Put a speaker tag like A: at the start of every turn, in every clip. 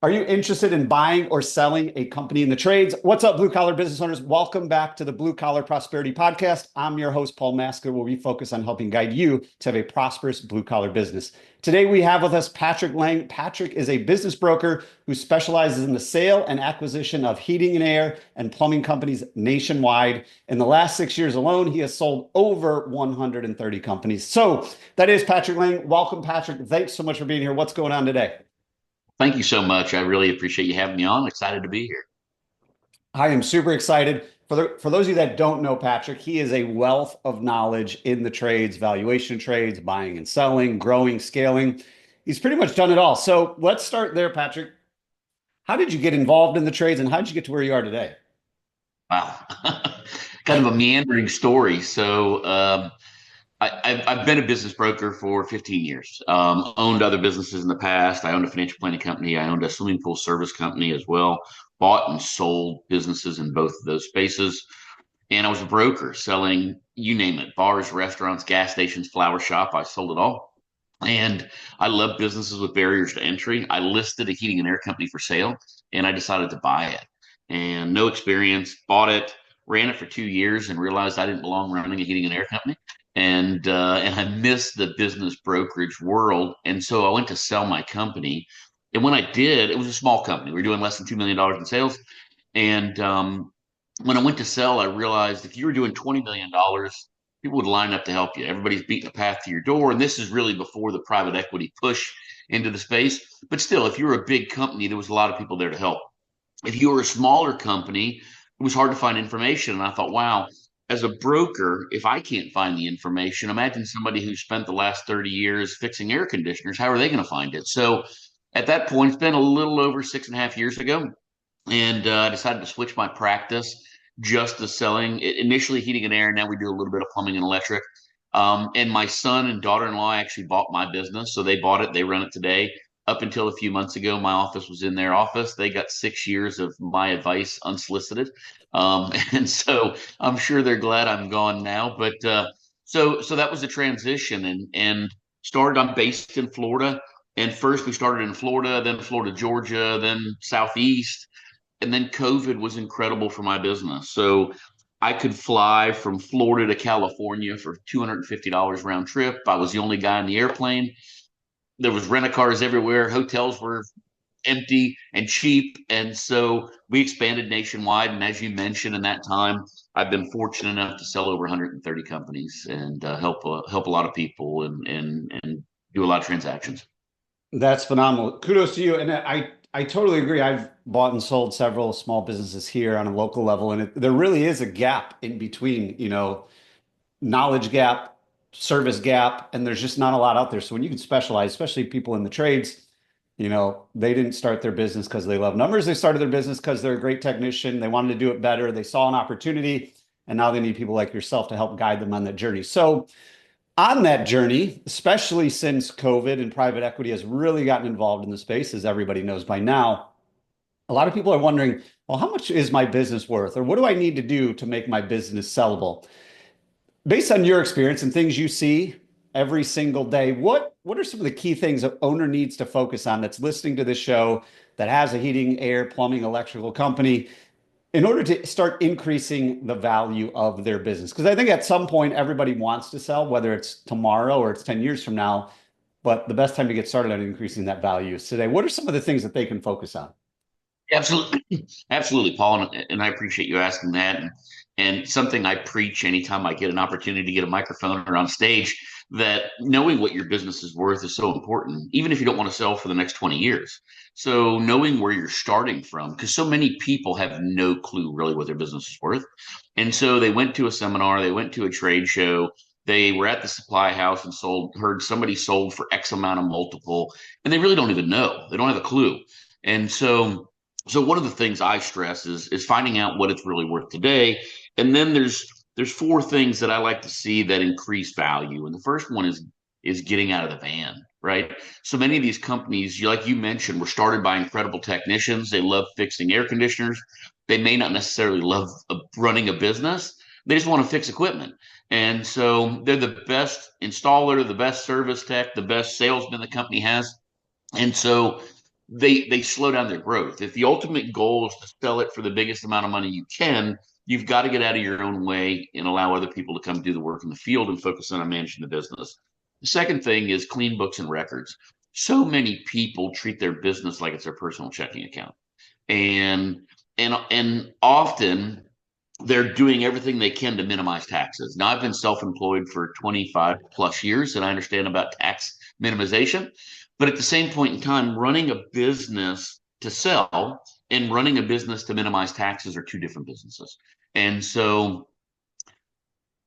A: Are you interested in buying or selling a company in the trades? What's up, blue collar business owners? Welcome back to the Blue Collar Prosperity Podcast. I'm your host, Paul Maskill, where we focus on helping guide you to have a prosperous blue collar business. Today, we have with us Patrick Lange. Patrick is a business broker who specializes in the sale and acquisition of heating and air and plumbing companies nationwide. In the last 6 years alone, he has sold over 130 companies. So that is Patrick Lange. Welcome, Patrick. Thanks so much for being here. What's going on today?
B: Thank you so much. I really appreciate you having me on. Excited to be here.
A: I am super excited. For those of you that don't know Patrick, he is a wealth of knowledge in the trades, valuation trades, buying and selling, growing, scaling. He's pretty much done it all. So let's start there, Patrick. How did you get involved in the trades and how did you get to where you are today?
B: Wow. Kind of a meandering story. I've been a business broker for 15 years. Owned other businesses in the past. I owned a financial planning company. I owned a swimming pool service company as well. Bought and sold businesses in both of those spaces. And I was a broker selling, you name it, bars, restaurants, gas stations, flower shop. I sold it all. And I love businesses with barriers to entry. I listed a heating and air company for sale and I decided to buy it. And no experience, bought it, ran it for 2 years and realized I didn't belong running a heating and air company. And I missed the business brokerage world. And so I went to sell my company. And when I did, it was a small company. We were doing less than $2 million in sales. And when I went to sell, I realized if you were doing $20 million, people would line up to help you. Everybody's beating a path to your door. And this is really before the private equity push into the space. But still, if you were a big company, there was a lot of people there to help. If you were a smaller company, it was hard to find information. And I thought, wow, as a broker, if I can't find the information, imagine somebody who spent the last 30 years fixing air conditioners. How are they going to find it? So at that point, it's been a little over 6.5 years ago. And I decided to switch my practice just to selling initially heating and air. Now we do a little bit of plumbing and electric. And my son and daughter-in-law actually bought my business. So they bought it. They run it today. Up until a few months ago, my office was in their office. They got 6 years of my advice unsolicited. And so I'm sure they're glad I'm gone now. But so that was the transition and started. I'm based in Florida. And first we started in Florida, then Florida, Georgia, then Southeast. And then COVID was incredible for my business. So I could fly from Florida to California for $250 round trip. I was the only guy in the airplane. There was rent a cars everywhere. Hotels were empty and cheap. And so we expanded nationwide. And as you mentioned, in that time, I've been fortunate enough to sell over 130 companies and help a lot of people and do a lot of transactions.
A: That's phenomenal. Kudos to you. And I totally agree. I've bought and sold several small businesses here on a local level, and there really is a gap in between, knowledge gap, service gap, and there's just not a lot out there. So when you can specialize, especially people in the trades, they didn't start their business because they love numbers. They started their business because they're a great technician. They wanted to do it better. They saw an opportunity, and now they need people like yourself to help guide them on that journey. So on that journey, especially since COVID and private equity has really gotten involved in the space, as everybody knows by now, a lot of people are wondering, well, how much is my business worth? Or what do I need to do to make my business sellable? Based on your experience and things you see every single day, what are some of the key things an owner needs to focus on that's listening to this show that has a heating, air, plumbing, electrical company in order to start increasing the value of their business? Because I think at some point everybody wants to sell, whether it's tomorrow or it's 10 years from now, but the best time to get started on increasing that value is today. What are some of the things that they can focus on?
B: Absolutely, absolutely, Paul, and I appreciate you asking that. And something I preach anytime I get an opportunity to get a microphone or on stage, that knowing what your business is worth is so important, even if you don't want to sell for the next 20 years. So knowing where you're starting from, because so many people have no clue really what their business is worth. And so they went to a seminar, they went to a trade show, they were at the supply house and heard somebody sold for X amount of multiple, and they really don't even know. They don't have a clue. And so one of the things I stress is finding out what it's really worth today. And then there's four things that I like to see that increase value. And the first one is getting out of the van, right? So many of these companies, like you mentioned, were started by incredible technicians. They love fixing air conditioners. They may not necessarily love running a business. They just want to fix equipment. And so they're the best installer, the best service tech, the best salesman the company has. And so they slow down their growth. If the ultimate goal is to sell it for the biggest amount of money you can, you've got to get out of your own way and allow other people to come do the work in the field and focus on managing the business. The second thing is clean books and records. So many people treat their business like it's their personal checking account. And and often they're doing everything they can to minimize taxes. Now, I've been self-employed for 25 plus years, and I understand about tax minimization. But at the same point in time, running a business to sell and running a business to minimize taxes are two different businesses. And so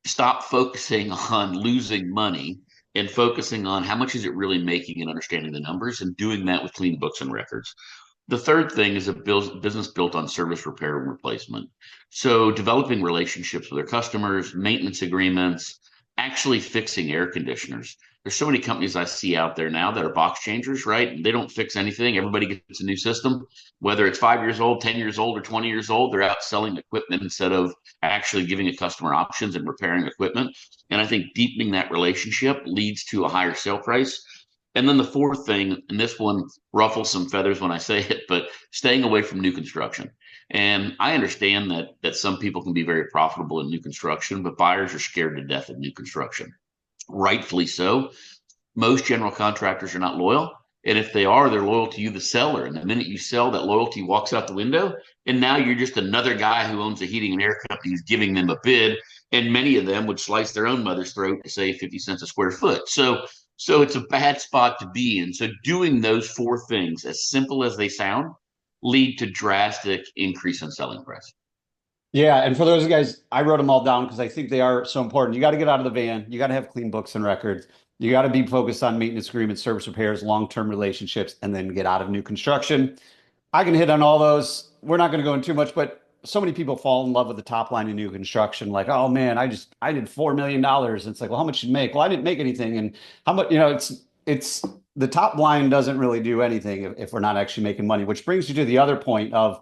B: stop focusing on losing money and focusing on how much is it really making and understanding the numbers and doing that with clean books and records. The third thing is a business built on service, repair, and replacement. So developing relationships with their customers, maintenance agreements, actually fixing air conditioners. There's so many companies I see out there now that are box changers, right? They don't fix anything. Everybody gets a new system, whether it's 5 years old, 10 years old, or 20 years old. They're out selling equipment instead of actually giving a customer options and repairing equipment. And I think deepening that relationship leads to a higher sale price. And then the fourth thing, and this one ruffles some feathers when I say it, but staying away from new construction. And I understand that some people can be very profitable in new construction, but buyers are scared to death of new construction. Rightfully so. Most general contractors are not loyal. And if they are, they're loyal to you, the seller. And the minute you sell, that loyalty walks out the window. And now you're just another guy who owns a heating and air company who's giving them a bid. And many of them would slice their own mother's throat to say 50 cents a square foot. So it's a bad spot to be in. So doing those four things, as simple as they sound, lead to drastic increase in selling price.
A: Yeah, and for those guys, I wrote them all down because I think they are so important. You got to get out of the van. You got to have clean books and records. You got to be focused on maintenance agreements, service repairs, long-term relationships, and then get out of new construction. I can hit on all those. We're not going to go into too much, but so many people fall in love with the top line of new construction. Like, oh man, I did $4 million. It's like, well, how much did you make? Well, I didn't make anything. And how much, it's the top line doesn't really do anything if we're not actually making money, which brings you to the other point of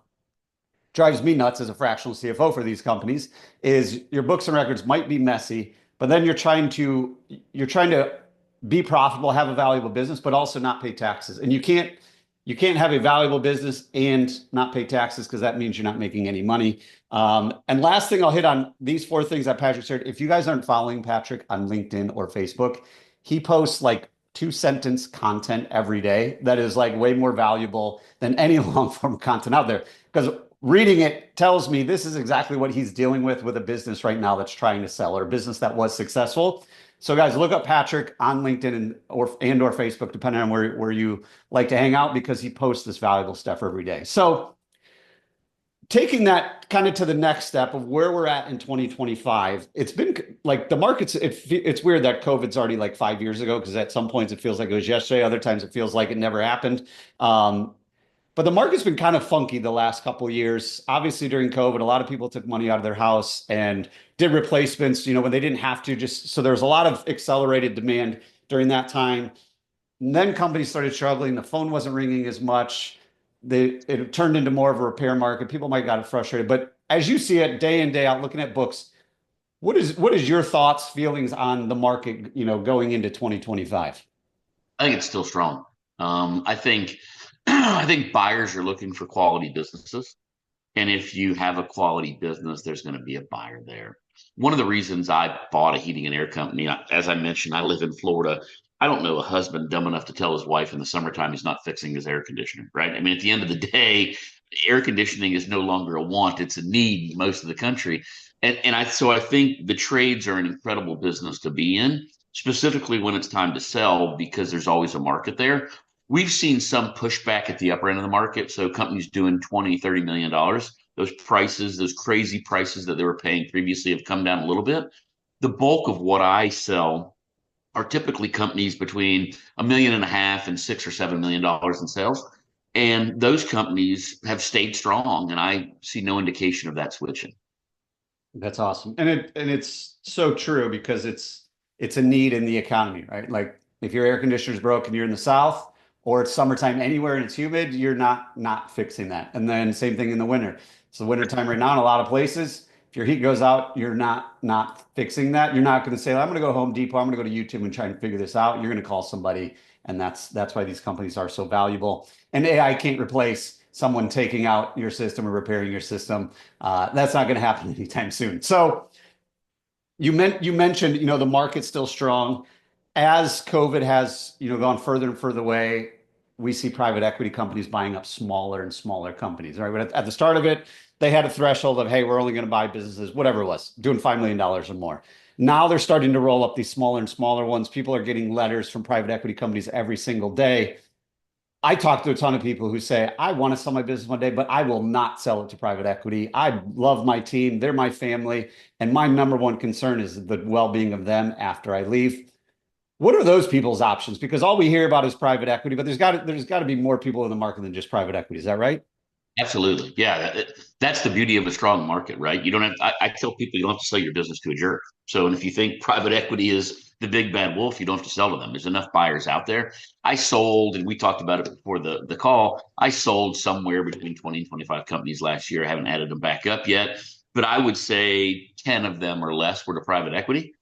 A: drives me nuts as a fractional CFO for these companies is your books and records might be messy, but then you're trying to be profitable, have a valuable business, but also not pay taxes. And you can't have a valuable business and not pay taxes because that means you're not making any money. And last thing I'll hit on these four things that Patrick shared. If you guys aren't following Patrick on LinkedIn or Facebook, he posts like 2 sentence content every day that is like way more valuable than any long form content out there. Because reading it tells me this is exactly what he's dealing with a business right now that's trying to sell or a business that was successful. So guys, look up Patrick on LinkedIn and or Facebook, depending on where you like to hang out, because he posts this valuable stuff every day. So taking that kind of to the next step of where we're at in 2025, it's been like the markets, it's weird that COVID's already like 5 years ago, because at some points it feels like it was yesterday. Other times it feels like it never happened. But the market's been kind of funky the last couple of years. Obviously, during COVID, a lot of people took money out of their house and did replacements, when they didn't have to. Just so there was a lot of accelerated demand during that time. And then companies started struggling. The phone wasn't ringing as much. It turned into more of a repair market. People might got frustrated. But as you see it day in, day out, looking at books, what is your thoughts, feelings on the market, going into 2025?
B: I think it's still strong. I think I think buyers are looking for quality businesses. And if you have a quality business, there's going to be a buyer there. One of the reasons I bought a heating and air company, as I mentioned, I live in Florida. I don't know a husband dumb enough to tell his wife in the summertime he's not fixing his air conditioner, right? I mean, at the end of the day, air conditioning is no longer a want, it's a need in most of the country. So I think the trades are an incredible business to be in, specifically when it's time to sell, because there's always a market there. We've seen some pushback at the upper end of the market. So companies doing $20, $30 million, those prices, those crazy prices that they were paying previously have come down a little bit. The bulk of what I sell are typically companies between 1.5 million and $6 or $7 million in sales. And those companies have stayed strong, and I see no indication of that switching.
A: That's awesome. And it's so true, because it's a need in the economy, right? Like if your air conditioner's broken, you're in the South, or it's summertime anywhere and it's humid, you're not fixing that. And then same thing in the winter. It's the wintertime right now in a lot of places. If your heat goes out, you're not fixing that. You're not going to say, I'm going to go Home Depot, I'm going to go to YouTube and try and figure this out. You're going to call somebody And that's why these companies are so valuable. And AI can't replace someone taking out your system or repairing your system. That's not going to happen anytime soon. So you mentioned, the market's still strong. As COVID has, gone further and further away, we see private equity companies buying up smaller and smaller companies, right? But at the start of it, they had a threshold of, hey, we're only going to buy businesses, whatever it was, doing $5 million or more. Now they're starting to roll up these smaller and smaller ones. People are getting letters from private equity companies every single day. I talk to a ton of people who say, I want to sell my business one day, but I will not sell it to private equity. I love my team. They're my family. And my number one concern is the well-being of them after I leave. What are those people's options? Because all we hear about is private equity, but there's got to be more people in the market than just private equity. Is that right?
B: Absolutely. Yeah. That's the beauty of a strong market, right? You don't have, I tell people you don't have to sell your business to a jerk. So, and if you think private equity is the big bad wolf, you don't have to sell to them. There's enough buyers out there. I sold, and we talked about it before the call. I sold somewhere between 20 and 25 companies last year. I haven't added them back up yet, but I would say 10 of them or less were to private equity,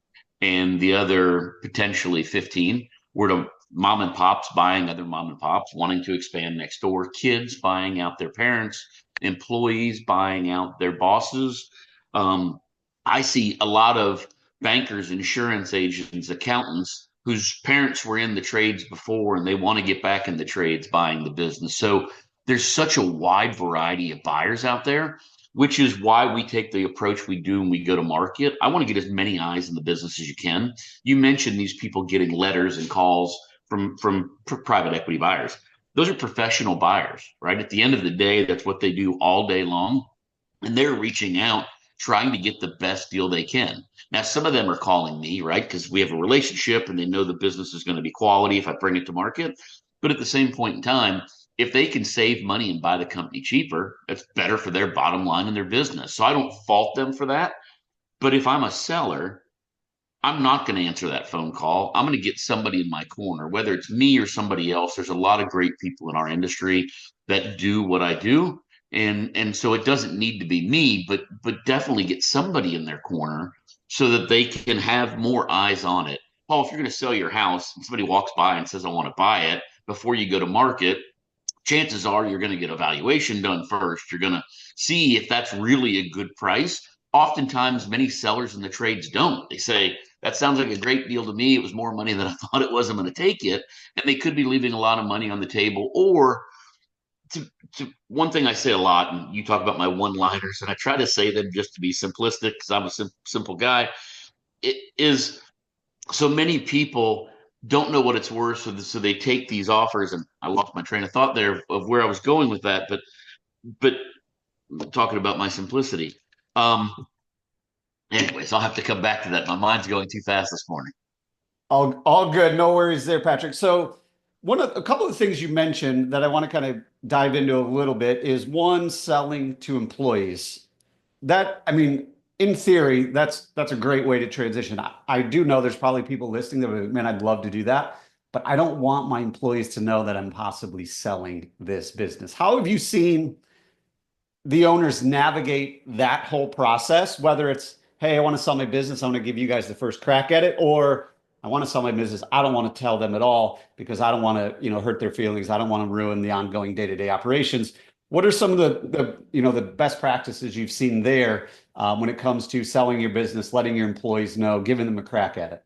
B: and the other potentially 15 were to mom and pops buying other mom and pops, wanting to expand next door, kids buying out their parents, employees buying out their bosses. Um, I see a lot of bankers, insurance agents, accountants whose parents were in the trades before and they want to get back in the trades buying the business. So there's such a wide variety of buyers out there, which is why we take the approach we do when we go to market. I want to get as many eyes in the business as you can. You mentioned these people getting letters and calls from private equity buyers. Those are professional buyers, right? At the end of the day, that's what they do all day long. And they're reaching out, trying to get the best deal they can. Now, some of them are calling me, right? Because we have a relationship and they know the business is going to be quality if I bring it to market. But at the same point in time, if they can save money and buy the company cheaper, it's better for their bottom line and their business. So I don't fault them for that. But if I'm a seller, I'm not going to answer that phone call. I'm going to get somebody in my corner, whether it's me or somebody else. There's a lot of great people in our industry that do what I do. And so it doesn't need to be me, but definitely get somebody in their corner so that they can have more eyes on it. Paul, if you're going to sell your house and somebody walks by and says, I want to buy it before you go to market, chances are you're going to get a valuation done first. You're going to see if that's really a good price. Oftentimes, many sellers in the trades don't. They say, that sounds like a great deal to me. It was more money than I thought it was. I'm going to take it. And they could be leaving a lot of money on the table. Or one thing I say a lot, and you talk about my one liners, and I try to say them just to be simplistic because I'm a simple guy. It is so many people don't know what it's worth. So they take these offers, and I lost my train of thought there of where I was going with that. But talking about my simplicity. Anyways, I'll have to come back to that. My mind's going too fast this morning.
A: All good. No worries there, Patrick. So a couple of things you mentioned that I want to kind of dive into a little bit is one, selling to employees. I mean, in theory, that's a great way to transition. I do know there's probably people listening that would, man, I'd love to do that, but I don't want my employees to know that I'm possibly selling this business. How have you seen the owners navigate that whole process, whether it's, hey, I want to sell my business, I want to give you guys the first crack at it, or I want to sell my business, I don't want to tell them at all because I don't want to, hurt their feelings. I don't want to ruin the ongoing day-to-day operations. What are some of the best practices you've seen there when it comes to selling your business, letting your employees know, giving them a crack at it?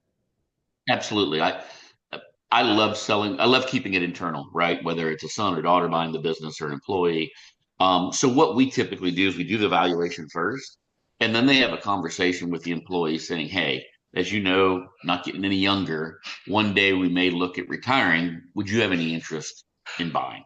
B: Absolutely. I love selling. I love keeping it internal, right? Whether it's a son or daughter buying the business or an employee. So what we typically do is we do the valuation first, and then they have a conversation with the employee saying, "Hey, as you know, not getting any younger. One day we may look at retiring. Would you have any interest in buying?"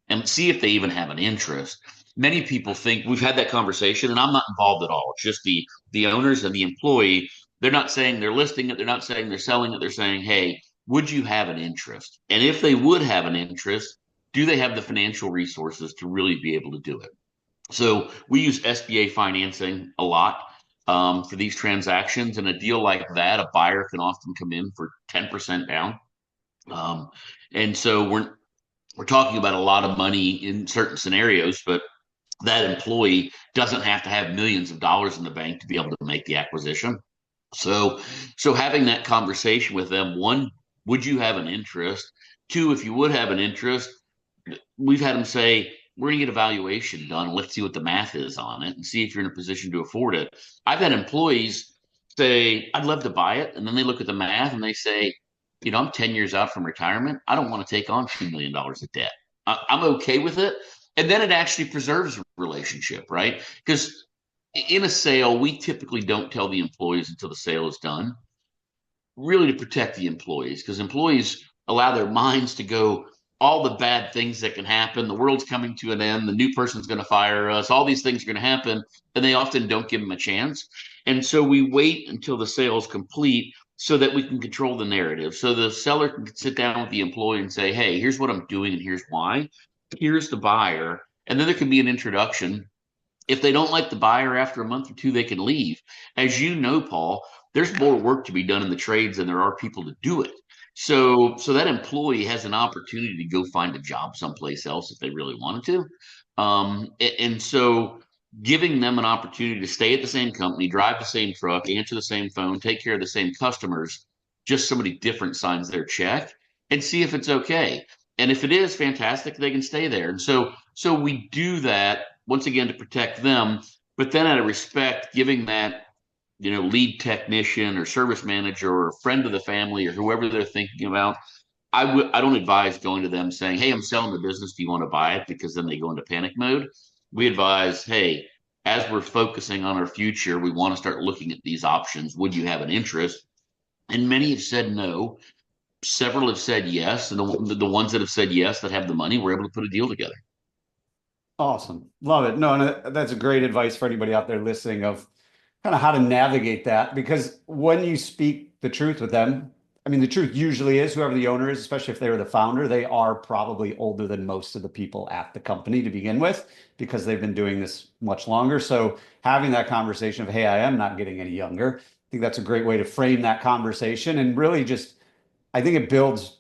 B: And see if they even have an interest. Many people think we've had that conversation, and I'm not involved at all. It's just the owners and the employee. They're not saying they're listing it. They're not saying they're selling it. They're saying, "Hey, would you have an interest?" And if they would have an interest, do they have the financial resources to really be able to do it? So we use SBA financing a lot for these transactions. And a deal like that, a buyer can often come in for 10% down. Um, and so we're talking about a lot of money in certain scenarios, but that employee doesn't have to have millions of dollars in the bank to be able to make the acquisition. So having that conversation with them, one, would you have an interest? Two, if you would have an interest, we've had them say, we're going to get a valuation done. Let's see what the math is on it and see if you're in a position to afford it. I've had employees say, I'd love to buy it. And then they look at the math and they say, I'm 10 years out from retirement. I don't want to take on $2 million of debt. I'm okay with it. And then it actually preserves a relationship, right? Because in a sale, we typically don't tell the employees until the sale is done, really to protect the employees, because employees allow their minds to go all the bad things that can happen. The world's coming to an end. The new person's going to fire us. All these things are going to happen. And they often don't give them a chance. And so we wait until the sale is complete so that we can control the narrative. So the seller can sit down with the employee and say, hey, here's what I'm doing and here's why. Here's the buyer. And then there can be an introduction. If they don't like the buyer after a month or two, they can leave. As you know, Paul, there's more work to be done in the trades than there are people to do it. So that employee has an opportunity to go find a job someplace else if they really wanted to. And so giving them an opportunity to stay at the same company, drive the same truck, answer the same phone, take care of the same customers, just somebody different signs their check and see if it's okay. And if it is, fantastic, they can stay there. And so we do that once again to protect them, but then out of respect, giving that lead technician or service manager or friend of the family or whoever they're thinking about, I don't advise going to them saying, hey, I'm selling the business. Do you want to buy it? Because then they go into panic mode. We advise, hey, as we're focusing on our future, we want to start looking at these options. Would you have an interest? And many have said no. Several have said yes. And the ones that have said yes, that have the money, we're able to put a deal together.
A: Awesome. Love it. No, and that's a great advice for anybody out there listening of kind of how to navigate that. Because when you speak the truth with them, I mean, the truth usually is whoever the owner is, especially if they were the founder, they are probably older than most of the people at the company to begin with, because they've been doing this much longer. So having that conversation of, hey, I am not getting any younger, I think that's a great way to frame that conversation and really just, I think it builds,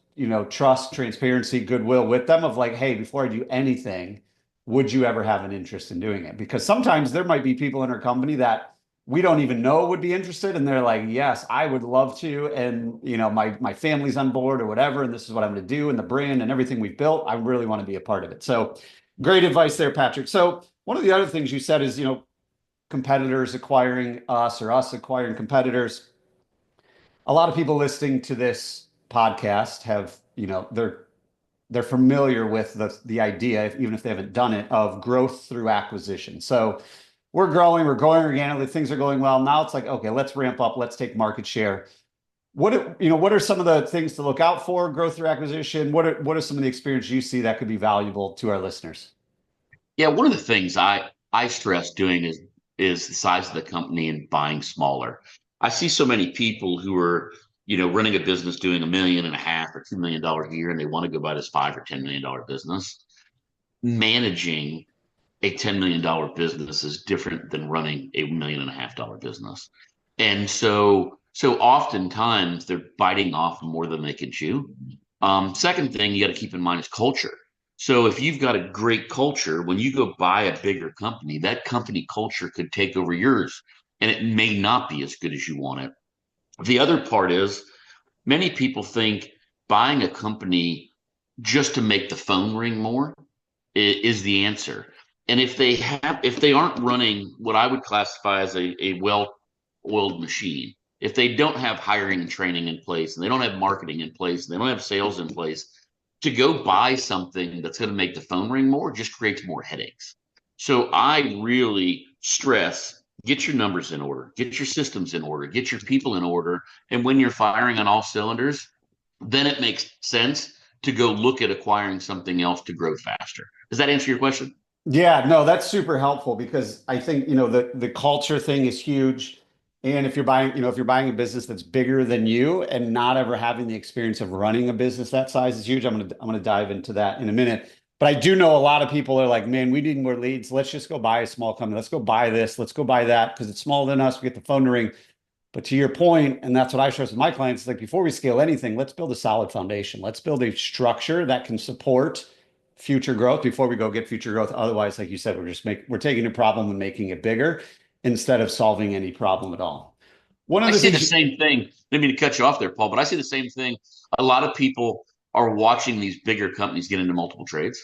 A: trust, transparency, goodwill with them of like, hey, before I do anything, would you ever have an interest in doing it? Because sometimes there might be people in our company that we don't even know would be interested, and they're like, yes, I would love to, and my family's on board or whatever, and this is what I'm going to do, and the brand and everything we've built, I really want to be a part of it. So great advice there, Patrick. So one of the other things you said is, competitors acquiring us or us acquiring competitors. A lot of people listening to this podcast have, they're familiar with the idea, even if they haven't done it, of growth through acquisition. So we're growing organically, things are going well. Now it's like, okay, let's ramp up, let's take market share. What are some of the things to look out for, growth through acquisition? What are some of the experience you see that could be valuable to our listeners?
B: Yeah, one of the things I stress doing is the size of the company and buying smaller. I see so many people who are running a business doing $1.5 million or $2 million a year, and they want to go buy this $5 or $10 million business. Managing a $10 million business is different than running a $1.5 million business, and so oftentimes they're biting off more than they can chew. Second thing you got to keep in mind is culture. So if you've got a great culture, when you go buy a bigger company, that company culture could take over yours, and it may not be as good as you want it. The other part is many people think buying a company just to make the phone ring more is the answer. And if they aren't running what I would classify as a well-oiled machine, if they don't have hiring and training in place, and they don't have marketing in place, and they don't have sales in place, to go buy something that's going to make the phone ring more just creates more headaches. So I really stress, get your numbers in order, get your systems in order, get your people in order. And when you're firing on all cylinders, then it makes sense to go look at acquiring something else to grow faster. Does that answer your question?
A: Yeah, no, that's super helpful because I think, the culture thing is huge. And if you're buying a business that's bigger than you and not ever having the experience of running a business that size is huge. I'm gonna dive into that in a minute. But I do know a lot of people are like, man, we need more leads. Let's just go buy a small company. Let's go buy this. Let's go buy that because it's smaller than us. We get the phone to ring. But to your point, and that's what I stress with my clients, like before we scale anything, let's build a solid foundation. Let's build a structure that can support future growth before we go get future growth. Otherwise, like you said, we're taking a problem and making it bigger instead of solving any problem at all. One of
B: I
A: the
B: see the
A: things,
B: same thing. I didn't mean to cut you off there, Paul, but I see the same thing. A lot of people are watching these bigger companies get into multiple trades.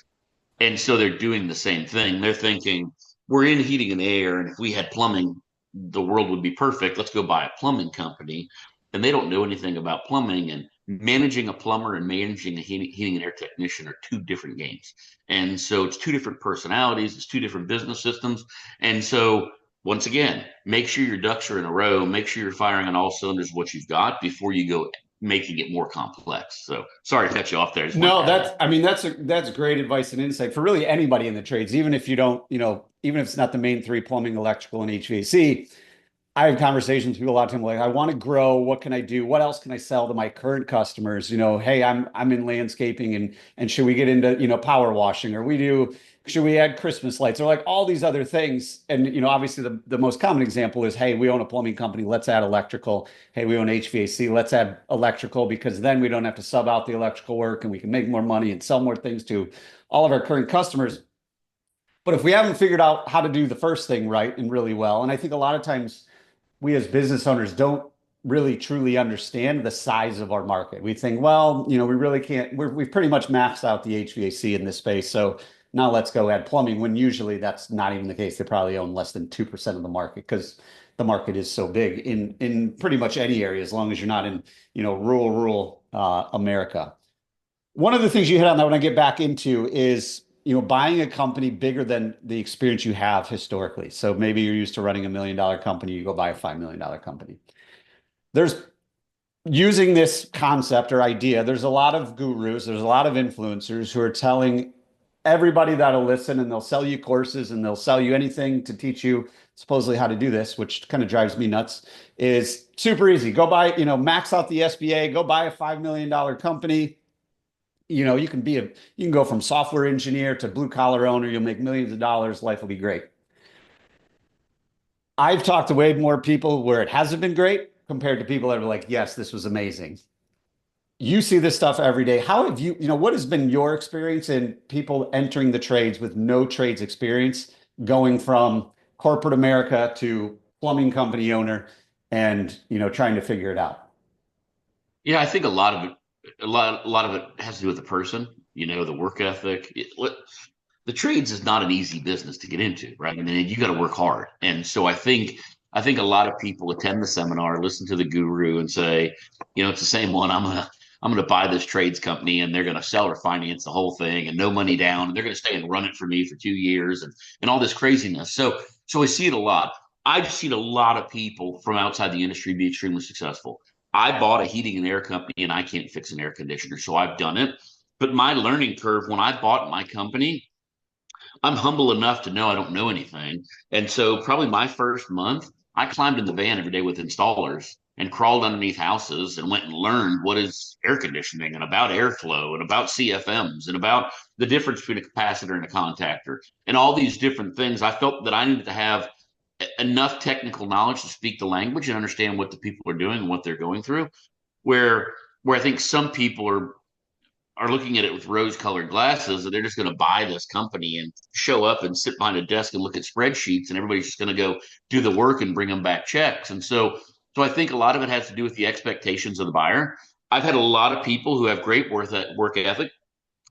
B: And so they're doing the same thing. They're thinking, we're in heating and air, and if we had plumbing, the world would be perfect. Let's go buy a plumbing company. And they don't know anything about plumbing. And managing a plumber and managing a heating and air technician are two different games. And so it's two different personalities, it's two different business systems. And so once again, make sure your ducks are in a row, make sure you're firing on all cylinders what you've got before you go making it more complex. So sorry to cut you off there. I just wanted
A: No,
B: to add that.
A: I mean, that's great advice and insight for really anybody in the trades, even if you don't, even if it's not the main three, plumbing, electrical, and HVAC. I have conversations with people a lot of time like, I want to grow. What can I do? What else can I sell to my current customers? Hey, I'm in landscaping and should we get into, power washing or should we add Christmas lights or like all these other things? And, obviously the most common example is, hey, we own a plumbing company. Let's add electrical. Hey, we own HVAC. Let's add electrical because then we don't have to sub out the electrical work and we can make more money and sell more things to all of our current customers. But if we haven't figured out how to do the first thing right and really well, and I think a lot of times we as business owners don't really truly understand the size of our market. We think, well, we really can't, we've pretty much maxed out the HVAC in this space. So now let's go add plumbing when usually that's not even the case. They probably own less than 2% of the market because the market is so big in pretty much any area, as long as you're not in, rural America. One of the things you hit on that when I get back into is, buying a company bigger than the experience you have historically. So maybe you're used to running $1 million company, you go buy a $5 million company. There's using this concept or idea, there's a lot of gurus, there's a lot of influencers who are telling everybody that'll listen and they'll sell you courses and they'll sell you anything to teach you supposedly how to do this, which kind of drives me nuts, is super easy. Go buy, max out the SBA, go buy a $5 million company. You can go from software engineer to blue collar owner. You'll make millions of dollars. Life will be great. I've talked to way more people where it hasn't been great compared to people that are like, yes, this was amazing. You see this stuff every day. How have what has been your experience in people entering the trades with no trades experience, going from corporate America to plumbing company owner and, trying to figure it out?
B: Yeah, I think a lot of it has to do with the person, the work ethic. The trades is not an easy business to get into, right? I mean, you got to work hard. And so I think a lot of people attend the seminar, listen to the guru and say, it's the same one. I'm gonna buy this trades company and they're gonna sell or finance the whole thing and no money down, and they're gonna stay and run it for me for 2 years and all this craziness. So I see it a lot. I've seen a lot of people from outside the industry be extremely successful. I bought a heating and air company and I can't fix an air conditioner, so I've done it. But my learning curve when I bought my company, I'm humble enough to know I don't know anything. And so probably my first month, I climbed in the van every day with installers and crawled underneath houses and went and learned what is air conditioning and about airflow and about CFMs and about the difference between a capacitor and a contactor and all these different things. I felt that I needed to have enough technical knowledge to speak the language and understand what the people are doing and what they're going through. Where I think some people are looking at it with rose-colored glasses, and they're just going to buy this company and show up and sit behind a desk and look at spreadsheets, and everybody's just going to go do the work and bring them back checks. And so I think a lot of it has to do with the expectations of the buyer. I've had a lot of people who have great work ethic,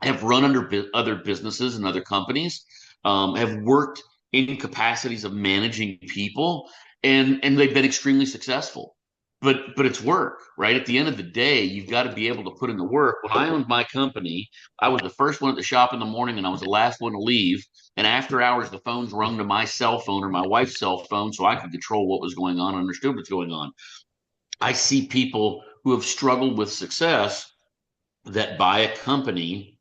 B: have run under other businesses and other companies, have worked in capacities of managing people, and they've been extremely successful. But it's work, right? At the end of the day, you've got to be able to put in the work. When I owned my company, I was the first one at the shop in the morning and I was the last one to leave. And after hours, the phones rung to my cell phone or my wife's cell phone so I could control what was going on and understood what's going on. I see people who have struggled with success that buy a company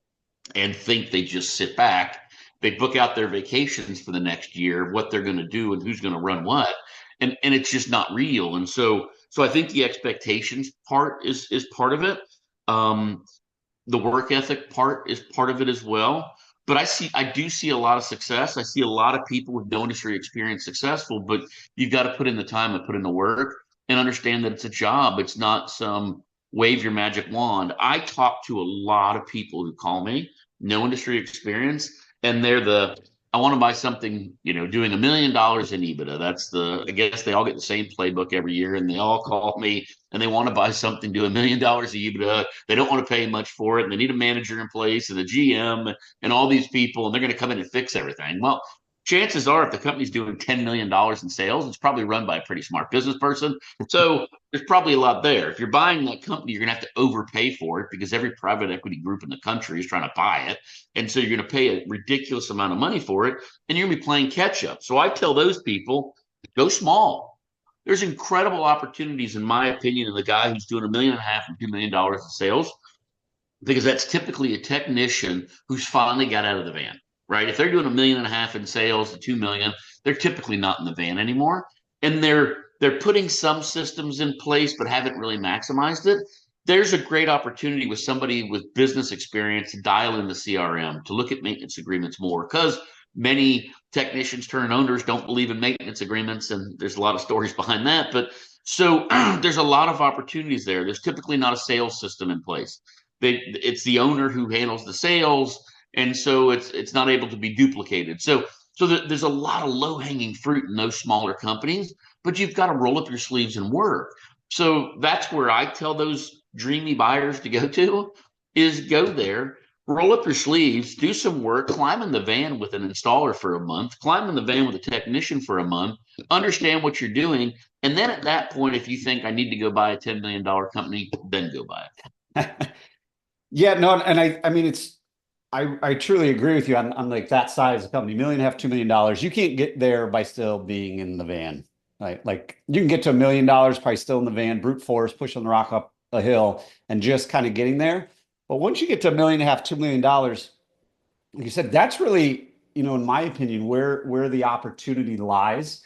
B: and think they just sit back. They book out their vacations for the next year, what they're going to do and who's going to run what. And it's just not real. And so I think the expectations part is part of it. The work ethic part is part of it as well. But I do see a lot of success. I see a lot of people with no industry experience successful, but you've got to put in the time and put in the work and understand that it's a job. It's not some wave your magic wand. I talk to a lot of people who call me no industry experience, and they're I want to buy something, doing $1 million in EBITDA. I guess they all get the same playbook every year, and they all call me and they want to buy something, do $1 million in EBITDA. They don't want to pay much for it. And they need a manager in place and a GM and all these people, and they're going to come in and fix everything. Well, chances are if the company's doing $10 million in sales, it's probably run by a pretty smart business person. So there's probably a lot there. If you're buying that company, you're going to have to overpay for it because every private equity group in the country is trying to buy it. And so you're going to pay a ridiculous amount of money for it, and you're going to be playing catch up. So I tell those people, go small. There's incredible opportunities, in my opinion, in the guy who's doing $1.5 million and $2 million in sales, because that's typically a technician who's finally got out of the van, right? If they're doing $1.5 million in sales to 2 million, they're typically not in the van anymore. And they're putting some systems in place, but haven't really maximized it. There's a great opportunity with somebody with business experience to dial in the CRM, to look at maintenance agreements more, because many technicians turned owners don't believe in maintenance agreements, and there's a lot of stories behind that. But so there's a lot of opportunities there. There's typically not a sales system in place. It's the owner who handles the sales, and so it's not able to be duplicated. So there's a lot of low hanging fruit in those smaller companies, but you've got to roll up your sleeves and work. So that's where I tell those dreamy buyers to go to, is go there, roll up your sleeves, do some work, climb in the van with an installer for a month, climb in the van with a technician for a month, understand what you're doing. And then at that point, if you think I need to go buy a $10 million company, then go buy it.
A: Yeah, no, and I mean I truly agree with you on like that size of company, $1.5 million, $2 million. You can't get there by still being in the van. Right? Like you can get to $1 million probably still in the van, brute force, pushing the rock up a hill and just kind of getting there. But once you get to $1.5 million, $2 million, like you said, that's really, in my opinion, where the opportunity lies.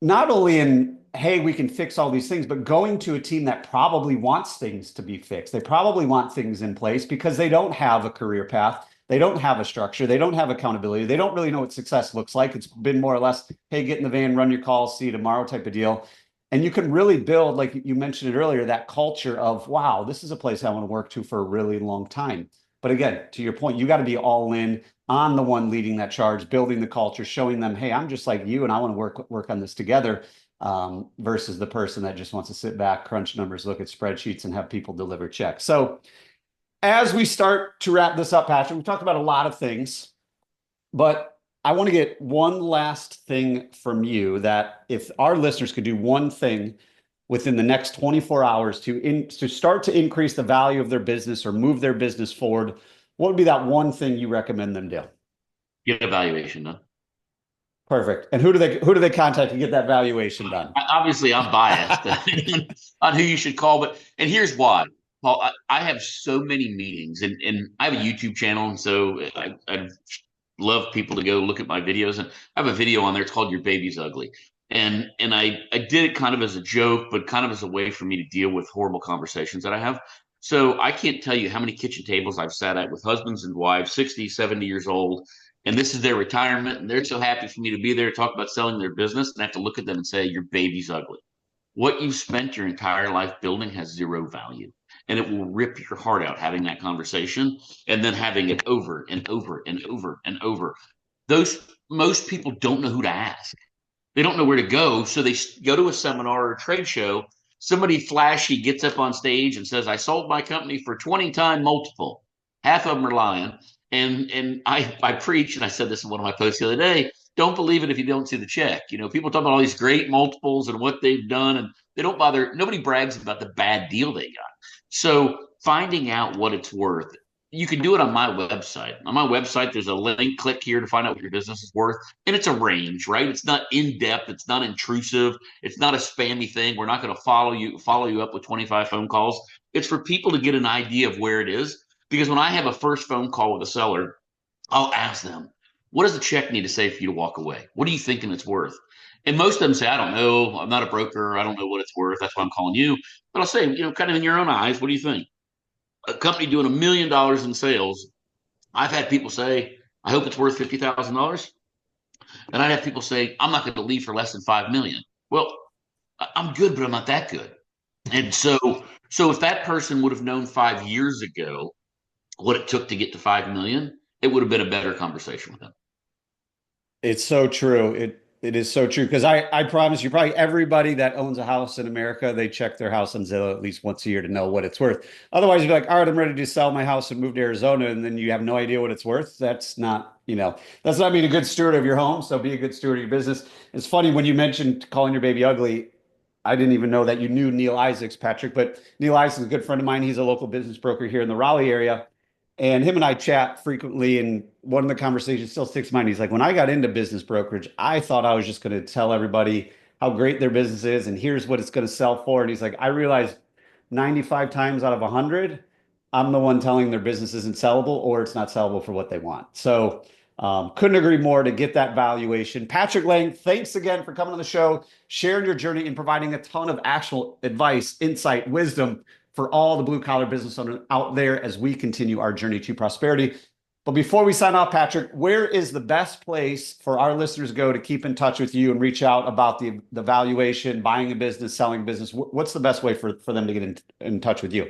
A: Not only in, hey, we can fix all these things, but going to a team that probably wants things to be fixed. They probably want things in place because they don't have a career path. They don't have a structure. They don't have accountability. They don't really know what success looks like. It's been more or less, hey, get in the van, run your calls, see you tomorrow type of deal. And you can really build, like you mentioned it earlier, that culture of, wow, this is a place I want to work to for a really long time. But again, to your point, you got to be all in on the one leading that charge, building the culture, showing them, hey, I'm just like you and I want to work on this together, versus the person that just wants to sit back, crunch numbers, look at spreadsheets, and have people deliver checks. So as we start to wrap this up, Patrick, we talked about a lot of things, but I want to get one last thing from you, that if our listeners could do one thing within the next 24 hours to start to increase the value of their business or move their business forward, what would be that one thing you recommend them do?
B: Get a valuation done.
A: Perfect. And who do they contact to get that valuation done?
B: Obviously, I'm biased on who you should call, and here's why. Paul, I have so many meetings, and I have a YouTube channel, and so I love people to go look at my videos. And I have a video on there. It's called "Your Baby's Ugly," and I did it kind of as a joke, but kind of as a way for me to deal with horrible conversations that I have. So I can't tell you how many kitchen tables I've sat at with husbands and wives, 60, 70 years old, and this is their retirement, and they're so happy for me to be there to talk about selling their business, and I have to look at them and say, "Your baby's ugly. What you've spent your entire life building has zero value." And it will rip your heart out having that conversation, and then having it over and over and over and over. Those Most people don't know who to ask. They don't know where to go. So they go to a seminar or a trade show. Somebody flashy gets up on stage and says, "I sold my company for 20-time multiple." Half of them are lying. And I preach, and I said this in one of my posts the other day, don't believe it if you don't see the check. People talk about all these great multiples and what they've done, and they don't bother. Nobody brags about the bad deal they got. So finding out what it's worth, you can do it on my website. On my website, there's a link, click here to find out what your business is worth. And it's a range, right? It's not in depth. It's not intrusive. It's not a spammy thing. We're not going to follow you up with 25 phone calls. It's for people to get an idea of where it is. Because when I have a first phone call with a seller, I'll ask them, what does the check need to say for you to walk away? What are you thinking it's worth? And most of them say, I don't know. I'm not a broker. I don't know what it's worth. That's why I'm calling you. But I'll say, kind of in your own eyes, what do you think? A company doing $1 million in sales, I've had people say, I hope it's worth $50,000. And I'd have people say, I'm not going to leave for less than 5 million. Well, I'm good, but I'm not that good. And so if that person would have known 5 years ago what it took to get to 5 million, it would have been a better conversation with them.
A: It's so true. It is so true because I promise you, probably everybody that owns a house in America, they check their house on Zillow at least once a year to know what it's worth. Otherwise, you'd be like, all right, I'm ready to sell my house and move to Arizona, and then you have no idea what it's worth. That's not, that's not being a good steward of your home. So be a good steward of your business. It's funny when you mentioned calling your baby ugly. I didn't even know that you knew Neil Isaacs, Patrick, but Neil Isaacs is a good friend of mine. He's a local business broker here in the Raleigh area. And him and I chat frequently. And one of the conversations still sticks in mind. He's like, when I got into business brokerage, I thought I was just going to tell everybody how great their business is and here's what it's going to sell for. And he's like, I realized 95 times out of 100, I'm the one telling their business isn't sellable or it's not sellable for what they want. So couldn't agree more to get that valuation. Patrick Lange, thanks again for coming on the show, sharing your journey and providing a ton of actual advice, insight, wisdom for all the blue collar business owners out there as we continue our journey to prosperity. But before we sign off, Patrick, where is the best place for our listeners to go to keep in touch with you and reach out about the valuation, buying a business, selling a business? What's the best way for them to get in touch with you?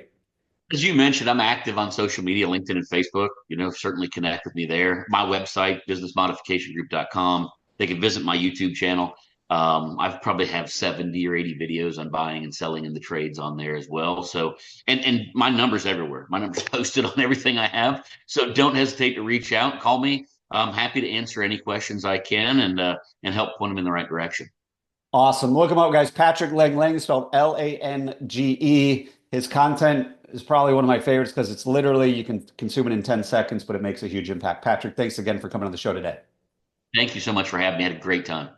B: As you mentioned, I'm active on social media, LinkedIn and Facebook. Certainly connect with me there. My website, businessmodificationgroup.com. They can visit my YouTube channel. I've probably have 70 or 80 videos on buying and selling in the trades on there as well. So, and my number's everywhere. My number's posted on everything I have. So don't hesitate to reach out, call me. I'm happy to answer any questions I can and help point them in the right direction.
A: Awesome. Look him up, guys. Patrick Lange. Lange is spelled Lange. His content is probably one of my favorites because it's literally you can consume it in 10 seconds, but it makes a huge impact. Patrick, thanks again for coming on the show today.
B: Thank you so much for having me. I had a great time.